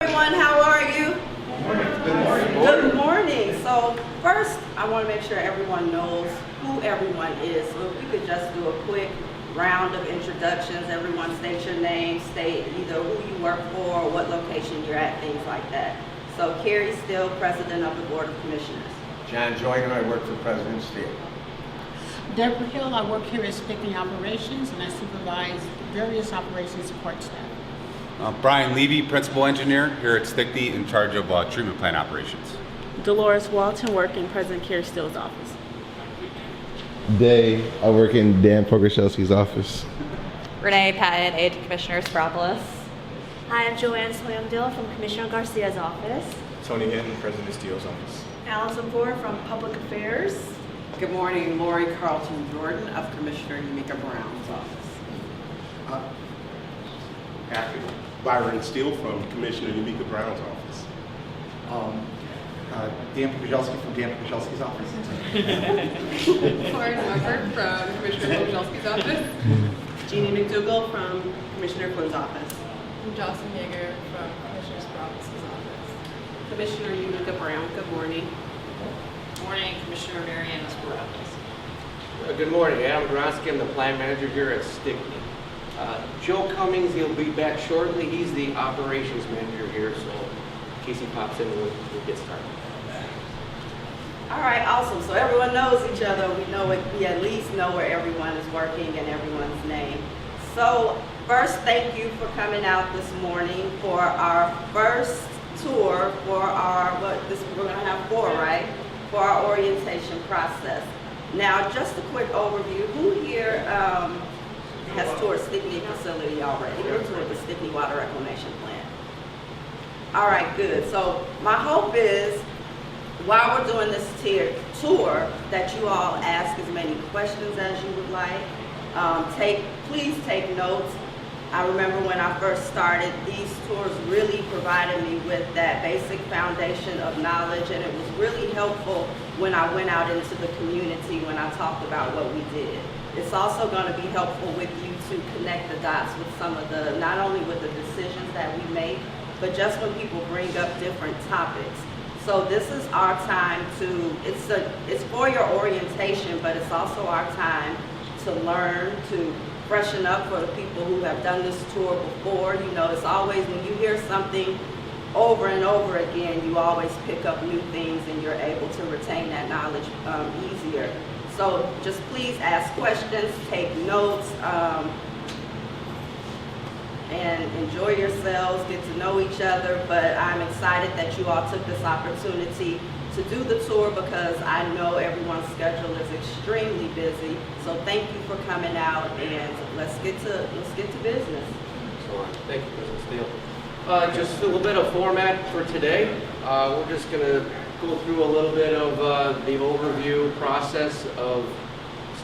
Everyone, how are you? Good morning. Good morning. So first, I want to make sure everyone knows who everyone is. So if we could just do a quick round of introductions. Everyone state your name, state either who you work for or what location you're at, things like that. So Carrie Still, President of the Board of Commissioners. John Joyner, I work for President Steele. Deborah Hill, I work here at Stickney Operations and I supervise various operations support staff. Brian Levy, Principal Engineer here at Stickney, in charge of treatment plant operations. Dolores Walton, working President Carrie Still's office. Day, I work in Dan Pogorzelski's office. Renee Patton, aide to Commissioner Spropoulos. Hi, I'm Joanne Soyam-Dill from Commissioner Garcia's office. Tony Hinton, President Steele's office. Allison Ford from Public Affairs. Good morning, Lori Carlton-Jordan of Commissioner Yumika Brown's office. Byron Steele from Commissioner Yumika Brown's office. Dan Pogorzelski from Dan Pogorzelski's office. Lauren Weber from Commissioner Pogorzelski's office. Jeannie McDougall from Commissioner Flynn's office. And Jocelyn Yeager from Commissioner Sprouts' office. Commissioner Yumika Brown, good morning. Good morning, Commissioner Marianne Sprouts. Good morning, Adam Gronsky. I'm the plant manager here at Stickney. Joe Cummings, he'll be back shortly. He's the operations manager here, so in case he pops in, we'll get started. All right, awesome. So everyone knows each other. We at least know where everyone is working and everyone's name. So first, thank you for coming out this morning for our first tour for our, we're gonna have 4, right? For our orientation process. Now, just a quick overview. Who here has toured Stickney facility already, or toured the Stickney Water Reclamation Plant? All right, good. So my hope is, while we're doing this tour, that you all ask as many questions as you would like. Please take notes. I remember when I first started, these tours really provided me with that basic foundation of knowledge, and it was really helpful when I went out into the community when I talked about what we did. It's also going to be helpful with you to connect the dots with some of the, not only with the decisions that we make, but just when people bring up different topics. So this is our time to, it's for your orientation, but it's also our time to learn, to freshen up for the people who have done this tour before. You know, it's always, when you hear something over and over again, you always pick up new things and you're able to retain that knowledge easier. So just please ask questions, take notes, and enjoy yourselves, get to know each other. But I'm excited that you all took this opportunity to do the tour because I know everyone's schedule is extremely busy. So thank you for coming out, and let's get to business. Excellent. Thank you, President Steele. Just a little bit of format for today. We're just going to go through a little bit of the overview process of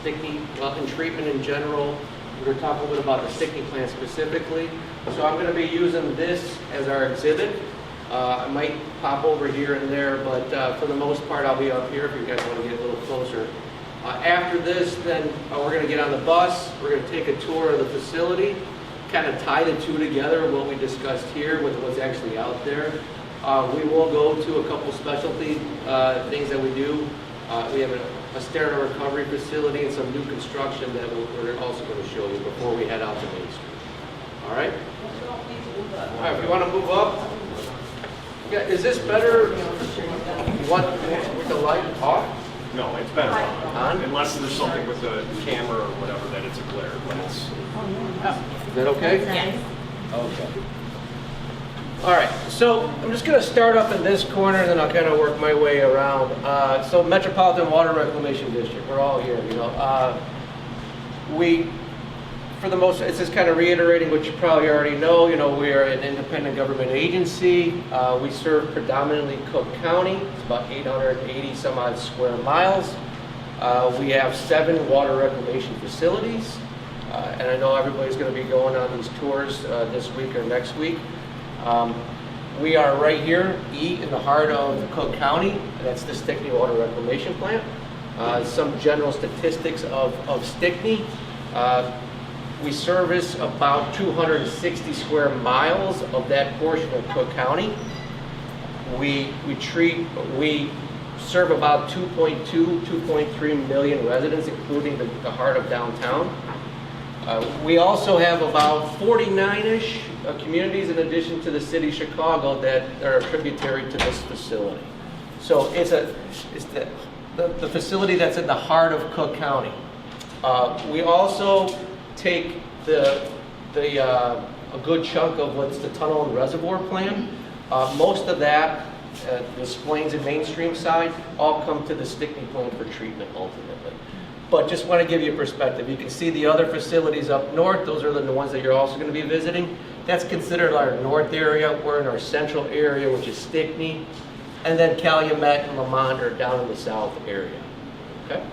Stickney and treatment in general. We're going to talk a little bit about the Stickney plant specifically. So I'm going to be using this as our exhibit. I might pop over here and there, but for the most part, I'll be up here if you guys want to get a little closer. After this, then we're going to get on the bus. We're going to take a tour of the facility, kind of tie the two together, what we discussed here with what's actually out there. We will go to a couple specialty things that we do. We have a sterile recovery facility and some new construction that we're also going to show you before we head out to Main Street. All right? All right, if you want to move up. Yeah, is this better? You want with the light off? No, it's better on. Unless there's something with the camera or whatever that it's a glare, but it's... Is that okay? Yes. Okay. All right, so I'm just going to start up in this corner and then I'll kind of work my way around. So Metropolitan Water Reclamation District, we're all here, you know. For the most, it's just kind of reiterating what you probably already know. You know, we are an independent government agency. We serve predominantly Cook County. It's about 880 some odd square miles. We have 7 water reclamation facilities. And I know everybody's going to be going on these tours this week or next week. We are right here, in the heart of Cook County. And that's the Stickney Water Reclamation Plant. Some general statistics of Stickney. We service about 260 square miles of that portion of Cook County. We serve about 2.3 million residents, including the heart of downtown. We also have about 49-ish communities in addition to the city of Chicago that are tributary to this facility. So it's the facility that's in the heart of Cook County. We also take a good chunk of what's the tunnel and reservoir plan. Most of that, the Splains and Mainstream side, all come to the Stickney plant for treatment ultimately. But just want to give you a perspective. You can see the other facilities up north. Those are the ones that you're also going to be visiting. That's considered our north area. We're in our central area, which is Stickney. And then Calumet and Lamont are down in the south area. Okay?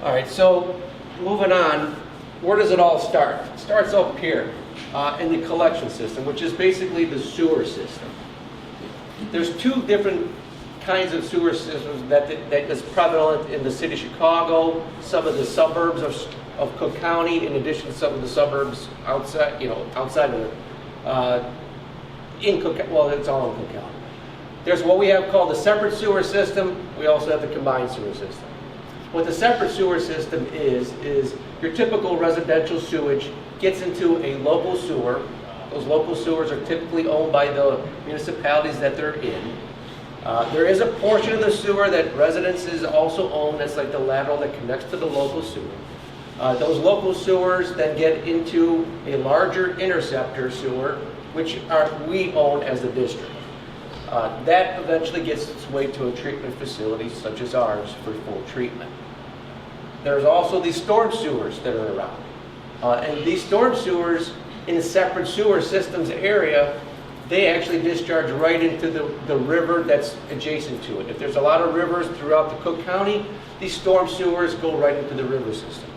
All right, so moving on, where does it all start? It starts up here in the collection system, which is basically the sewer system. There's two different kinds of sewer systems that is prevalent in the city of Chicago, some of the suburbs of Cook County, in addition to some of the suburbs outside, outside of in Cook. Well, it's all in Cook County. There's what we have called the separate sewer system. We also have the combined sewer system. What the separate sewer system is your typical residential sewage gets into a local sewer. Those local sewers are typically owned by the municipalities that they're in. There is a portion of the sewer that residences also own, that's like the lateral that connects to the local sewer. Those local sewers then get into a larger interceptor sewer, which we own as the district. That eventually gets its way to a treatment facility such as ours for full treatment. There's also these storm sewers that are around. And these storm sewers in the separate sewer systems area, they actually discharge right into the river that's adjacent to it. If there's a lot of rivers throughout the Cook County, these storm sewers go right into the river system.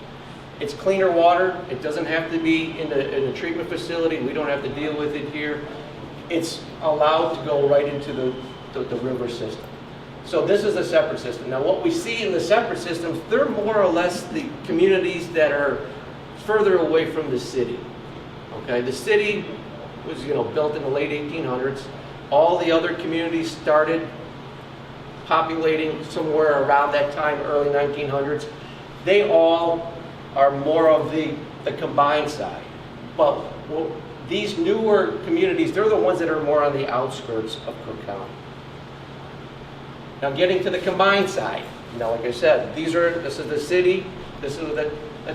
It's cleaner water. It doesn't have to be in a treatment facility. We don't have to deal with it here. It's allowed to go right into the river system. So this is a separate system. Now what we see in the separate systems, they're more or less the communities that are further away from the city. Okay, the city was built in the late 1800s. All the other communities started populating somewhere around that time, early 1900s. They all are more of the combined side. But these newer communities, they're the ones that are more on the outskirts of Cook County. Now getting to the combined side, like I said, this is the city, this is the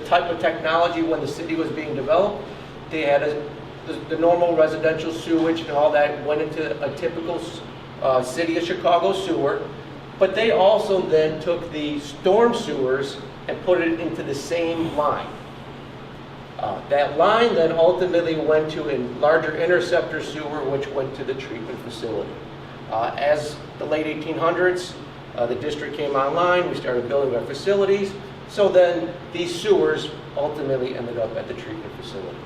type of technology when the city was being developed. They had the normal residential sewage and all that went into a typical city of Chicago sewer, but they also then took the storm sewers and put it into the same line. That line then ultimately went to a larger interceptor sewer, which went to the treatment facility. As the late 1800s, the district came online, we started building our facilities, so then these sewers ultimately ended up at the treatment facilities.